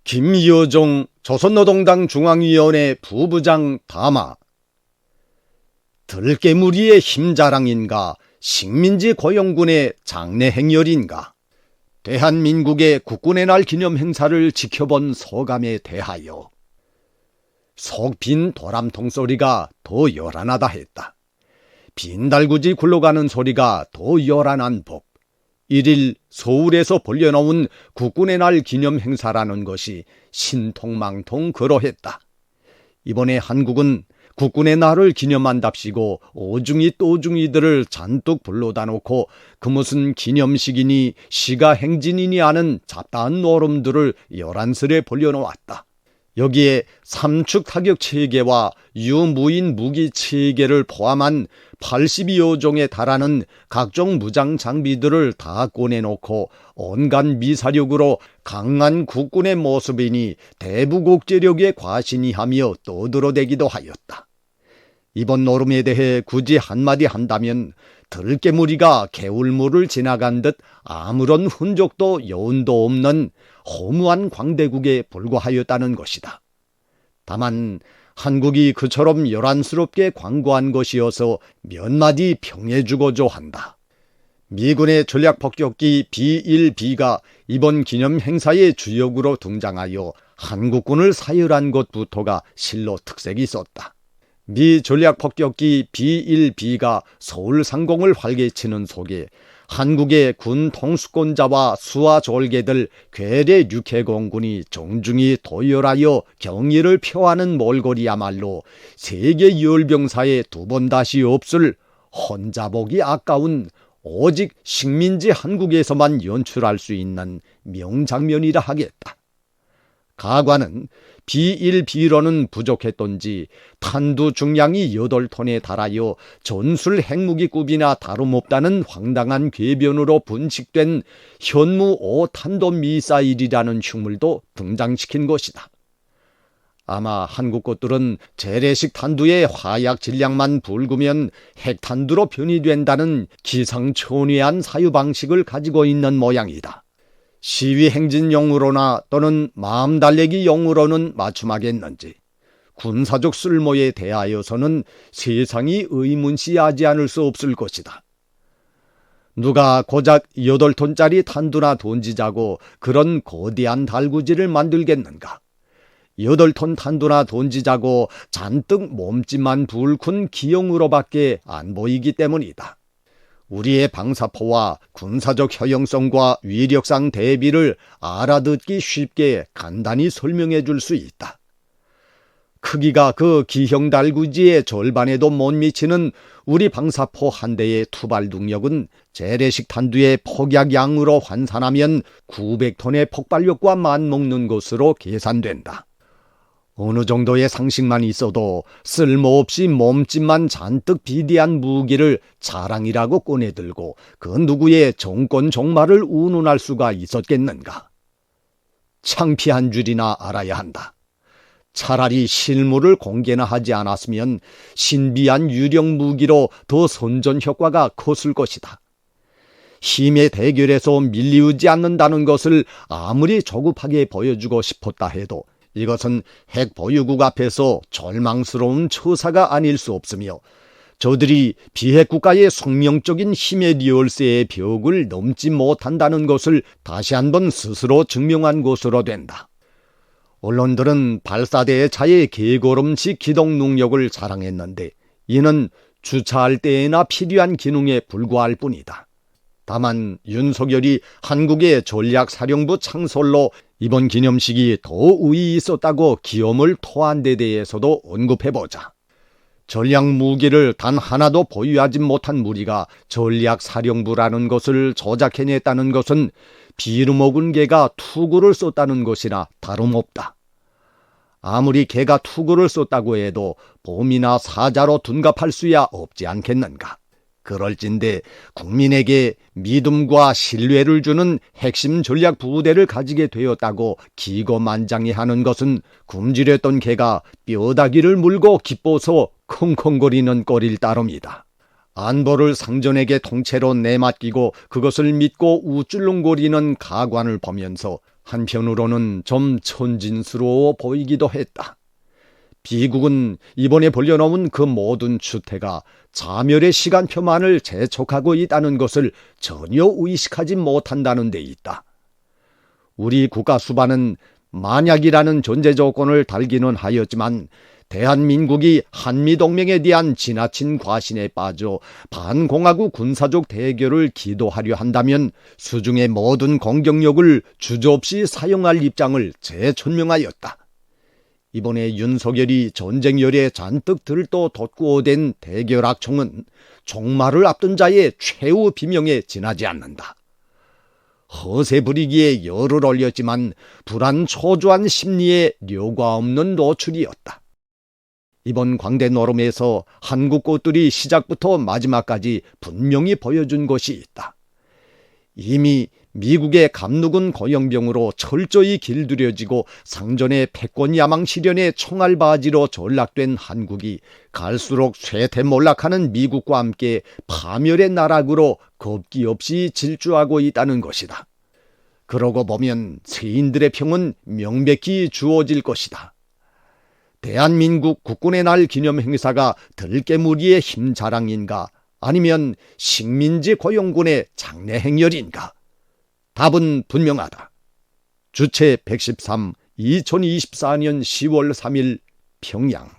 김여종 조선노동당 중앙위원회 부부장 담화. 들깨무리의 힘자랑인가 식민지 고용군의 장래 행렬인가. 대한민국의 국군의 날 기념 행사를 지켜본 소감에 대하여 속 빈 도람통 소리가 더 요란하다 했다. 빈달구지 굴러가는 소리가 더 요란한 법. 1일 서울에서 벌려놓은 국군의 날 기념 행사라는 것이 신통망통 그러했다. 이번에 한국은 국군의 날을 기념한답시고 오중이 또중이들을 잔뜩 불러다 놓고 그 무슨 기념식이니 시가행진이니 하는 잡다한 노름들을 요란스레 벌려놓았다. 여기에 삼축 타격 체계와 유무인 무기 체계를 포함한 82여 종에 달하는 각종 무장 장비들을 다 꺼내놓고 온갖 미사력으로 강한 국군의 모습이니 대부국제력의 과신이 하며 떠들어대기도 하였다. 이번 노름에 대해 굳이 한마디 한다면 들깨무리가 개울물을 지나간 듯 아무런 흔적도 여운도 없는 허무한 광대국에 불과하였다는 것이다. 다만 한국이 그처럼 요란스럽게 광고한 것이어서 몇 마디 평해주고자 한다. 미군의 전략폭격기 B-1B가 이번 기념 행사의 주역으로 등장하여 한국군을 사열한 것부터가 실로 특색이 있었다. 미 전략폭격기 B-1B가 서울 상공을 활개치는 속에 한국의 군 통수권자와 수하 졸개들 괴뢰 육해공군이 정중히 도열하여 경의를 표하는 몰골이야말로 세계 열병사에 두 번 다시 없을 혼자 보기 아까운 오직 식민지 한국에서만 연출할 수 있는 명장면이라 하겠다. 가관은 B-1B로는 부족했던지 탄두 중량이 8톤에 달하여 전술 핵무기급이나 다름없다는 황당한 궤변으로 분식된 현무 5탄도 미사일이라는 흉물도 등장시킨 것이다. 아마 한국 것들은 재래식 탄두의 화약 질량만 붉으면 핵탄두로 변이된다는 기상천외한 사유방식을 가지고 있는 모양이다. 시위행진용으로나 또는 마음 달래기 용으로는 맞춤하겠는지 군사적 쓸모에 대하여서는 세상이 의문시하지 않을 수 없을 것이다. 누가 고작 8톤짜리 탄두나 던지자고 그런 거대한 달구지를 만들겠는가? 8톤 탄두나 던지자고 잔뜩 몸집만 불큰 기형으로밖에 안 보이기 때문이다. 우리의 방사포와 군사적 효용성과 위력상 대비를 알아듣기 쉽게 간단히 설명해 줄 수 있다. 크기가 그 기형 달구지의 절반에도 못 미치는 우리 방사포 한 대의 투발 능력은 재래식 탄두의 폭약량으로 환산하면 900톤의 폭발력과 맞먹는 것으로 계산된다. 어느 정도의 상식만 있어도 쓸모없이 몸집만 잔뜩 비대한 무기를 자랑이라고 꺼내들고 그 누구의 정권 종말을 운운할 수가 있었겠는가. 창피한 줄이나 알아야 한다. 차라리 실물을 공개나 하지 않았으면 신비한 유령 무기로 더 선전 효과가 컸을 것이다. 힘의 대결에서 밀리우지 않는다는 것을 아무리 조급하게 보여주고 싶었다 해도 이것은 핵 보유국 앞에서 절망스러운 처사가 아닐 수 없으며 저들이 비핵 국가의 숙명적인 힘의 열쇠의 벽을 넘지 못한다는 것을 다시 한번 스스로 증명한 것으로 된다. 언론들은 발사대의 차의 개걸음식 기동 능력을 자랑했는데 이는 주차할 때에나 필요한 기능에 불과할 뿐이다. 다만 윤석열이 한국의 전략사령부 창설로 이번 기념식이 더 의의 있었다고 기염을 토한 데 대해서도 언급해보자. 전략무기를 단 하나도 보유하지 못한 무리가 전략사령부라는 것을 조작해냈다는 것은 비루먹은 개가 투구를 썼다는 것이나 다름없다. 아무리 개가 투구를 썼다고 해도 범이나 사자로 둔갑할 수야 없지 않겠는가. 그럴진데 국민에게 믿음과 신뢰를 주는 핵심 전략 부대를 가지게 되었다고 기고만장해하는 것은 굶주렸던 개가 뼈다귀를 물고 기뻐서 컹컹거리는 꼴일 따름이다. 안보를 상전에게 통째로 내맡기고 그것을 믿고 우쭐렁거리는 가관을 보면서 한편으로는 좀 천진스러워 보이기도 했다. 비국은 이번에 벌려놓은 그 모든 추태가 자멸의 시간표만을 재촉하고 있다는 것을 전혀 의식하지 못한다는 데 있다. 우리 국가 수반은 만약이라는 전제 조건을 달기는 하였지만 대한민국이 한미동맹에 대한 지나친 과신에 빠져 반공화국 군사적 대결을 기도하려 한다면 수중의 모든 공격력을 주저없이 사용할 입장을 재천명하였다. 이번에 윤석열이 전쟁 열에 잔뜩 들떠 돋구어댄 대결악총은 종말을 앞둔 자의 최후 비명에 지나지 않는다. 허세 부리기에 열을 올렸지만 불안 초조한 심리에 료가 없는 노출이었다. 이번 광대 노름에서 한국 꽃들이 시작부터 마지막까지 분명히 보여준 것이 있다. 이미 미국의 감누군 고영병으로 철저히 길들여지고 상전의 패권 야망 실현의 총알바지로 전락된 한국이 갈수록 쇠퇴몰락하는 미국과 함께 파멸의 나락으로 겁기 없이 질주하고 있다는 것이다. 그러고 보면 세인들의 평은 명백히 주어질 것이다. 대한민국 국군의 날 기념 행사가 들깨무리의 힘 자랑인가 아니면 식민지 고용군의 장래 행렬인가? 답은 분명하다. 주체 113 2024년 10월 3일 평양.